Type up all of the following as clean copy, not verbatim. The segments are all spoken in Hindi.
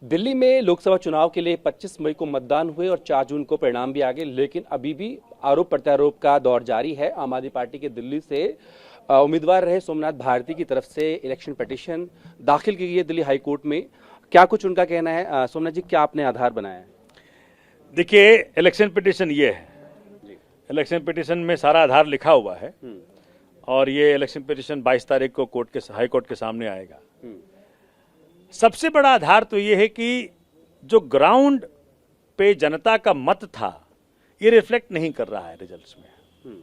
दिल्ली में लोकसभा चुनाव के लिए 25 मई को मतदान हुए और 4 जून को परिणाम भी आ गए, लेकिन अभी भी आरोप प्रत्यारोप का दौर जारी है। आम आदमी पार्टी के दिल्ली से उम्मीदवार रहे सोमनाथ भारती की तरफ से इलेक्शन पिटीशन दाखिल की गई है दिल्ली हाई कोर्ट में। क्या कुछ उनका कहना है? सोमनाथ जी, क्या आपने आधार बनाया है? देखिए, इलेक्शन पिटीशन ये है, इलेक्शन पिटीशन में सारा आधार लिखा हुआ है और ये इलेक्शन पिटीशन 22 तारीख को हाई कोर्ट के सामने आएगा। सबसे बड़ा आधार तो ये है कि जो ग्राउंड पे जनता का मत था ये रिफ्लेक्ट नहीं कर रहा है रिजल्ट्स में।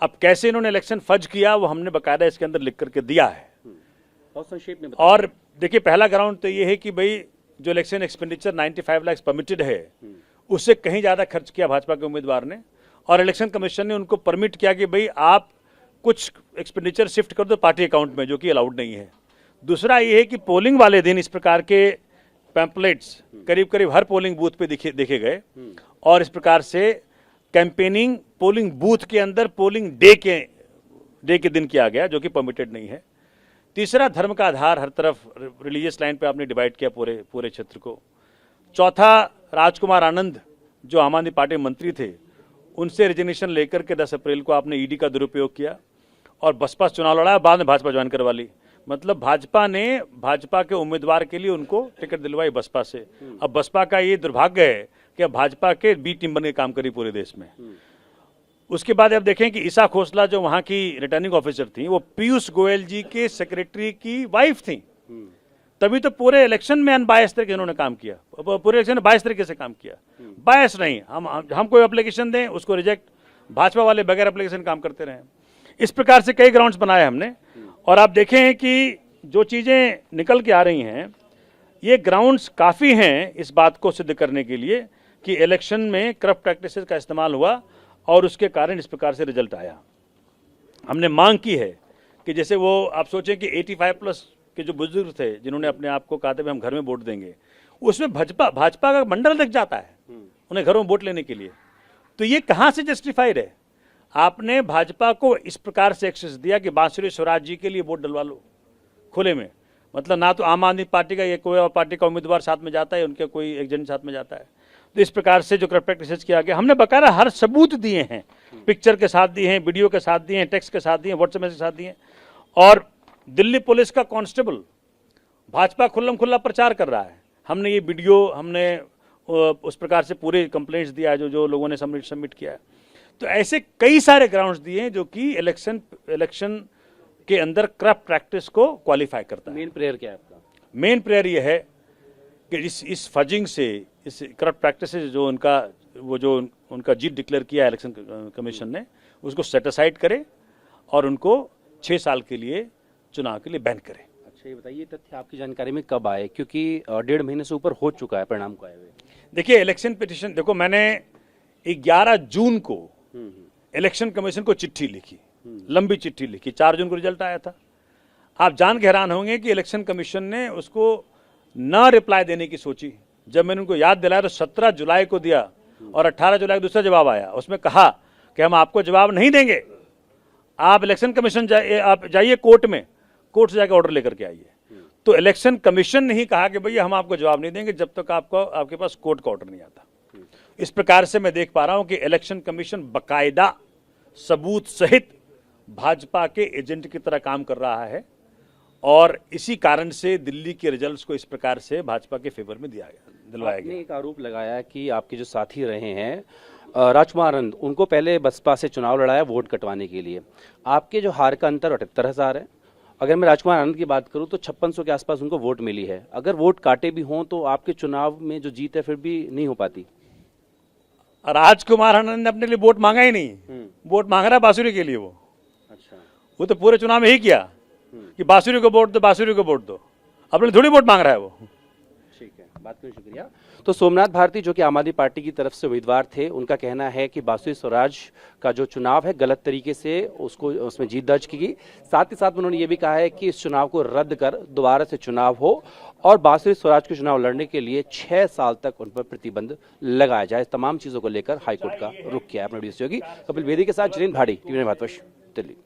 अब कैसे इन्होंने इलेक्शन फर्ज किया वो हमने बकायदा इसके अंदर लिख करके दिया है। बहुत संक्षेप में और देखिए, पहला ग्राउंड तो ये है कि भाई जो इलेक्शन एक्सपेंडिचर 95 लाख परमिटेड है उससे कहीं ज्यादा खर्च किया भाजपा के उम्मीदवार ने, और इलेक्शन कमीशन ने उनको परमिट किया कि भाई आप कुछ एक्सपेंडिचर शिफ्ट कर दो पार्टी अकाउंट में, जो कि अलाउड नहीं है। दूसरा ये है कि पोलिंग वाले दिन इस प्रकार के पैम्पलेट्स करीब करीब हर पोलिंग बूथ पे देखे गए और इस प्रकार से कैंपेनिंग पोलिंग बूथ के अंदर पोलिंग डे के दिन किया गया, जो कि परमिटेड नहीं है। तीसरा, धर्म का आधार हर तरफ रिलीजियस लाइन पे आपने डिवाइड किया पूरे क्षेत्र को। चौथा, राजकुमार आनंद जो आम आदमी पार्टी मंत्री थे उनसे रिजिग्नेशन लेकर के 10 अप्रैल को आपने ईडी का दुरुपयोग किया और बसपा चुनाव लड़ा, बाद में भाजपा ज्वाइन करवा ली। मतलब भाजपा ने भाजपा के उम्मीदवार के लिए उनको टिकट दिलवाई बसपा से। अब बसपा का ये दुर्भाग्य है कि अब भाजपा के बी टीम बन के काम करी पूरे देश में। उसके बाद अब देखें कि ईसा खोसला जो वहां की रिटर्निंग ऑफिसर थी वो पीयूष गोयल जी के सेक्रेटरी की वाइफ थी, तभी तो पूरे इलेक्शन में अनबायस तरीके इन्होंने काम किया, पूरे इलेक्शन में बायस तरीके से काम किया। बायस नहीं, हम कोई एप्लीकेशन दें उसको रिजेक्ट, भाजपा वाले बगैर एप्लीकेशन काम करते रहे। इस प्रकार से कई ग्राउंड्स बनाए हमने और आप देखें कि जो चीजें निकल के आ रही हैं ये ग्राउंड्स काफी हैं इस बात को सिद्ध करने के लिए कि इलेक्शन में करप्ट प्रैक्टिसेस का इस्तेमाल हुआ और उसके कारण इस प्रकार से रिजल्ट आया। हमने मांग की है कि जैसे वो आप सोचें कि 85+ के जो बुजुर्ग थे जिन्होंने अपने आप को कहा था हम घर में वोट देंगे, उसमें भाजपा का मंडल लग जाता है उन्हें घरों में वोट लेने के लिए, तो ये कहां से जस्टिफाइड है? आपने भाजपा को इस प्रकार से एक्सेस दिया कि बांसुरी स्वराज जी के लिए वोट डलवा लो खुले में। मतलब ना तो आम आदमी पार्टी का ये कोई और पार्टी का उम्मीदवार साथ में जाता है, उनके कोई एजेंट साथ में जाता है। तो इस प्रकार से जो करप्ट प्रैक्टिसेस किया गया, हमने बकायदा हर सबूत दिए हैं, पिक्चर के साथ दिए हैं, वीडियो के साथ दिए हैं, टेक्स्ट के साथ दिए हैं, व्हाट्सएप मैसेज के साथ दिए हैं। और दिल्ली पुलिस का कांस्टेबल भाजपा खुल्लम खुल्ला प्रचार कर रहा है। हमने ये वीडियो हमने उस प्रकार से पूरे कंप्लेंट्स दिया है जो लोगों ने सबमिट किया है। तो ऐसे कई सारे ग्राउंड्स दिए हैं जो कि इलेक्शन के अंदर करप्ट प्रैक्टिस को क्वालिफाई करता है। मेन प्रेयर क्या है आपका? मेन प्रेयर ये है कि इस फजिंग से, इस करप्ट प्रैक्टिस से जो उनका जीत डिक्लेयर किया इलेक्शन कमीशन ने, उसको सेटिसाइड करे और उनको 6 साल के लिए चुनाव के लिए बैन करे। अच्छा, ये बताइए तथ्य आपकी जानकारी में कब आए, क्योंकि 1.5 महीने से ऊपर हो चुका है परिणाम को आए हुए? देखिए, इलेक्शन पिटीशन देखो, मैंने 11 जून को इलेक्शन कमीशन को चिट्ठी लिखी, लंबी चिट्ठी लिखी। 4 जून को रिजल्ट आया था। आप जान के हैरान होंगे कि इलेक्शन कमीशन ने उसको न रिप्लाई देने की सोची। जब मैंने उनको याद दिलाया तो 17 जुलाई को दिया और 18 जुलाई को दूसरा जवाब आया। उसमें कहा कि हम आपको जवाब नहीं देंगे, आप इलेक्शन कमीशन आप जाइए कोर्ट में, कोर्ट से जाकर ऑर्डर लेकर के आइए। तो इलेक्शन कमीशन ने ही कहा कि भैया हम आपको जवाब नहीं देंगे जब तक आपके पास कोर्ट का ऑर्डर नहीं आता। इस प्रकार से मैं देख पा रहा हूं कि इलेक्शन कमीशन बकायदा सबूत सहित भाजपा के एजेंट की तरह काम कर रहा है और इसी कारण से दिल्ली के रिजल्ट्स को इस प्रकार से भाजपा के फेवर में दिलवाया गया। एक आरोप लगाया कि आपके जो साथी रहे हैं राजकुमार आनंद, उनको पहले बसपा से चुनाव लड़ाया वोट कटवाने के लिए। आपके जो हार का अंतर 78,000 है। अगर मैं राजकुमार आनंद की बात करूं तो 5600 के आसपास उनको वोट मिली है। अगर वोट काटे भी हों तो आपके चुनाव में जो जीत है फिर भी नहीं हो पाती। राजकुमार आनंद ने अपने लिए वोट मांगा ही नहीं, वोट मांग रहा है बांसुरी के लिए वो। अच्छा, वो तो पूरे चुनाव में ही किया कि बांसुरी को वोट दो, बांसुरी को वोट दो, अपने थोड़ी वोट मांग रहा है वो। ठीक है, बात के लिए शुक्रिया। तो सोमनाथ भारती जो कि आम आदमी पार्टी की तरफ से उम्मीदवार थे, उनका कहना है कि बांसुरी स्वराज का जो चुनाव है गलत तरीके से उसमें जीत दर्ज की गई। साथ ही साथ उन्होंने ये भी कहा है कि इस चुनाव को रद्द कर दोबारा से चुनाव हो और बांसुरी स्वराज के चुनाव लड़ने के लिए 6 साल तक उन पर प्रतिबंध लगाया जाए। तमाम चीजों को लेकर हाईकोर्ट का रुख किया है। अपने वीडियो सहयोगी कपिल बेदी के साथ जितेंद्र भाड़ी, टीवी भारतवर्ष, दिल्ली।